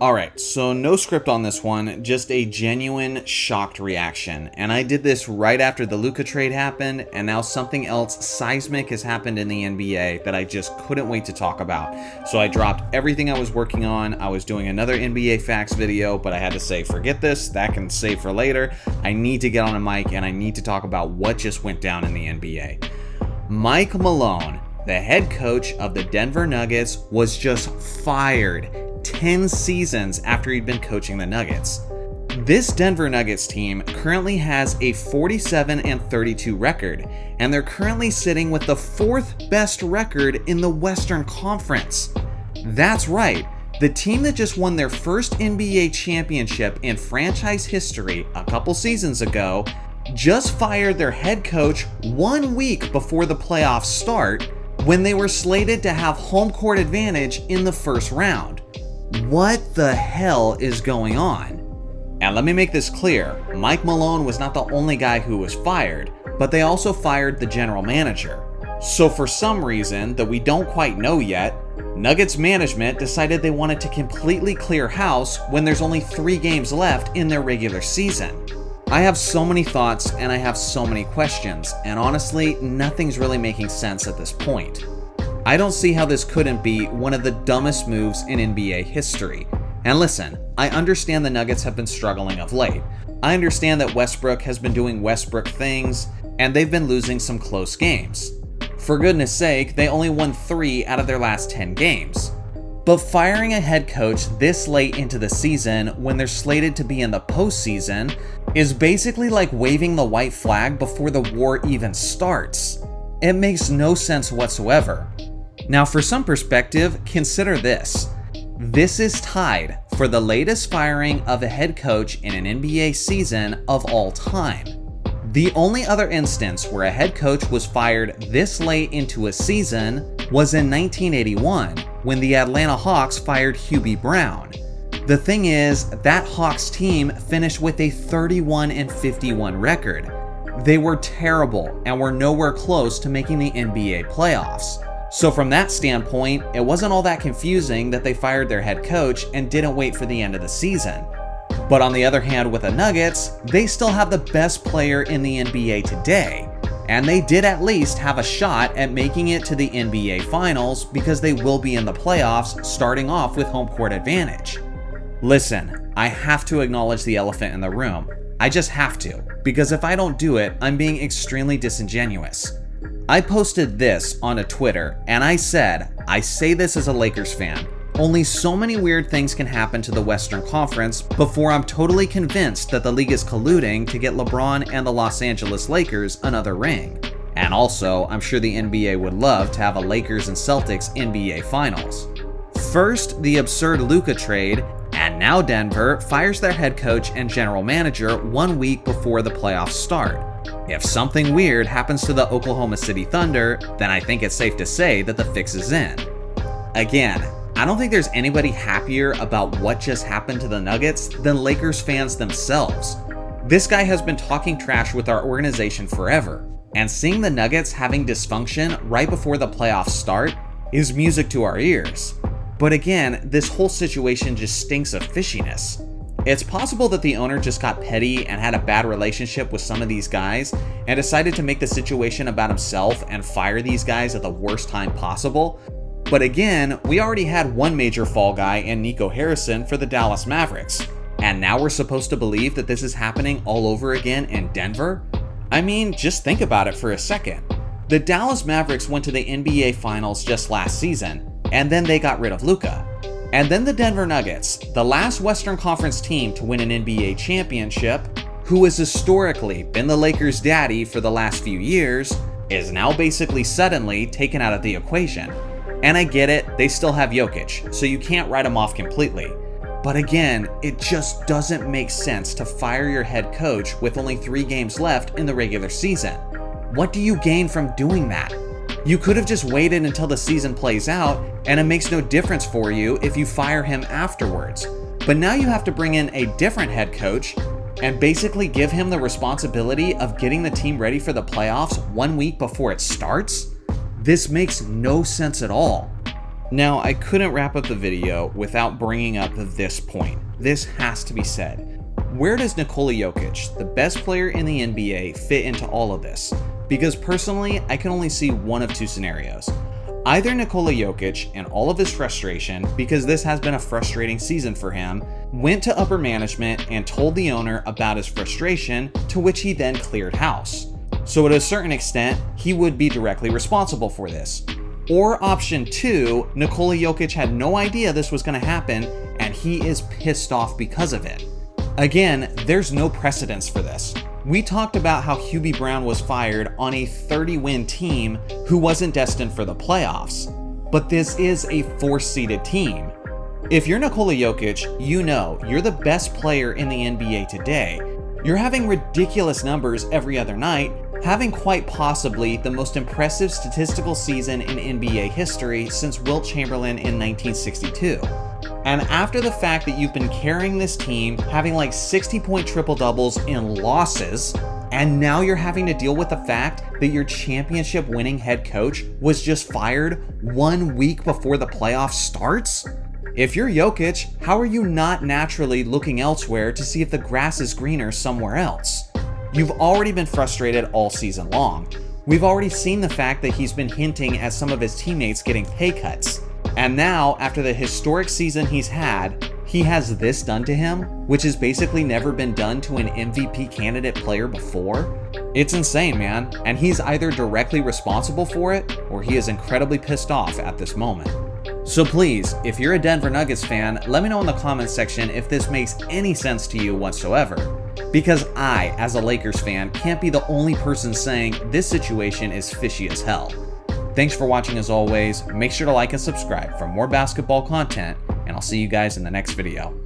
Alright, so no script on this one, just a genuine shocked reaction. And I did this right after the Luka trade happened, and now something else seismic has happened in the NBA that I just couldn't wait to talk about. So I dropped everything I was working on. I was doing another NBA facts video, but I had to say, forget this, that can save for later. I need to get on a mic and I need to talk about what just went down in the NBA. Mike Malone, the head coach of the Denver Nuggets, was just fired 10 seasons after he'd been coaching the Nuggets. This Denver Nuggets team currently has a 47-32 record, and they're currently sitting with the 4th best record in the Western Conference. That's right, the team that just won their first NBA championship in franchise history a couple seasons ago just fired their head coach 1 week before the playoffs start, when they were slated to have home court advantage in the first round. What the hell is going on? And let me make this clear, Mike Malone was not the only guy who was fired, but they also fired the general manager. So for some reason that we don't quite know yet, Nuggets management decided they wanted to completely clear house when there's only 3 games left in their regular season. I have so many thoughts and I have so many questions, and honestly, nothing's really making sense at this point. I don't see how this couldn't be one of the dumbest moves in NBA history. And listen, I understand the Nuggets have been struggling of late. I understand that Westbrook has been doing Westbrook things, and they've been losing some close games. For goodness sake, they only won 3 out of their last 10 games. But firing a head coach this late into the season when they're slated to be in the postseason is basically like waving the white flag before the war even starts. It makes no sense whatsoever. Now, for some perspective, consider this. This is tied for the latest firing of a head coach in an NBA season of all time. The only other instance where a head coach was fired this late into a season was in 1981, when the Atlanta Hawks fired Hubie Brown. The thing is, that Hawks team finished with a 31-51 record. They were terrible and were nowhere close to making the NBA playoffs. So from that standpoint, it wasn't all that confusing that they fired their head coach and didn't wait for the end of the season. But on the other hand, with the Nuggets, they still have the best player in the NBA today, and they did at least have a shot at making it to the NBA Finals because they will be in the playoffs starting off with home court advantage. Listen, I have to acknowledge the elephant in the room. I just have to, because if I don't do it, I'm being extremely disingenuous. I posted this on a Twitter, and I said, I say this as a Lakers fan, only so many weird things can happen to the Western Conference before I'm totally convinced that the league is colluding to get LeBron and the Los Angeles Lakers another ring. And also, I'm sure the NBA would love to have a Lakers and Celtics NBA Finals. First, the absurd Luka trade, and now Denver fires their head coach and general manager 1 week before the playoffs start. If something weird happens to the Oklahoma City Thunder, then I think it's safe to say that the fix is in. Again, I don't think there's anybody happier about what just happened to the Nuggets than Lakers fans themselves. This guy has been talking trash with our organization forever, and seeing the Nuggets having dysfunction right before the playoffs start is music to our ears. But again, this whole situation just stinks of fishiness. It's possible that the owner just got petty and had a bad relationship with some of these guys and decided to make the situation about himself and fire these guys at the worst time possible. But again, we already had one major fall guy in Nico Harrison for the Dallas Mavericks. And now we're supposed to believe that this is happening all over again in Denver? I mean, just think about it for a second. The Dallas Mavericks went to the NBA Finals just last season, and then they got rid of Luka. And then the Denver Nuggets, the last Western Conference team to win an NBA championship, who has historically been the Lakers' daddy for the last few years, is now basically suddenly taken out of the equation. And I get it, they still have Jokic, so you can't write him off completely. But again, it just doesn't make sense to fire your head coach with only 3 games left in the regular season. What do you gain from doing that? You could have just waited until the season plays out, and it makes no difference for you if you fire him afterwards. But now you have to bring in a different head coach and basically give him the responsibility of getting the team ready for the playoffs 1 week before it starts? This makes no sense at all. Now, I couldn't wrap up the video without bringing up this point. This has to be said. Where does Nikola Jokic, the best player in the NBA, fit into all of this? Because personally, I can only see one of two scenarios. Either Nikola Jokic, in all of his frustration, because this has been a frustrating season for him, went to upper management and told the owner about his frustration, to which he then cleared house. So at a certain extent, he would be directly responsible for this. Or option 2, Nikola Jokic had no idea this was going to happen, and he is pissed off because of it. Again, there's no precedence for this. We talked about how Hubie Brown was fired on a 30-win team who wasn't destined for the playoffs. But this is a 4-seeded team. If you're Nikola Jokic, you know you're the best player in the NBA today. You're having ridiculous numbers every other night, having quite possibly the most impressive statistical season in NBA history since Wilt Chamberlain in 1962. And after the fact that you've been carrying this team, having like 60-point triple-doubles in losses, and now you're having to deal with the fact that your championship-winning head coach was just fired 1 week before the playoffs starts? If you're Jokic, how are you not naturally looking elsewhere to see if the grass is greener somewhere else? You've already been frustrated all season long. We've already seen the fact that he's been hinting at some of his teammates getting pay cuts. And now, after the historic season he's had, he has this done to him, which has basically never been done to an MVP candidate player before. It's insane, man. And he's either directly responsible for it, or he is incredibly pissed off at this moment. So please, if you're a Denver Nuggets fan, let me know in the comments section if this makes any sense to you whatsoever. Because I, as a Lakers fan, can't be the only person saying this situation is fishy as hell. Thanks for watching as always. Make sure to like and subscribe for more basketball content, and I'll see you guys in the next video.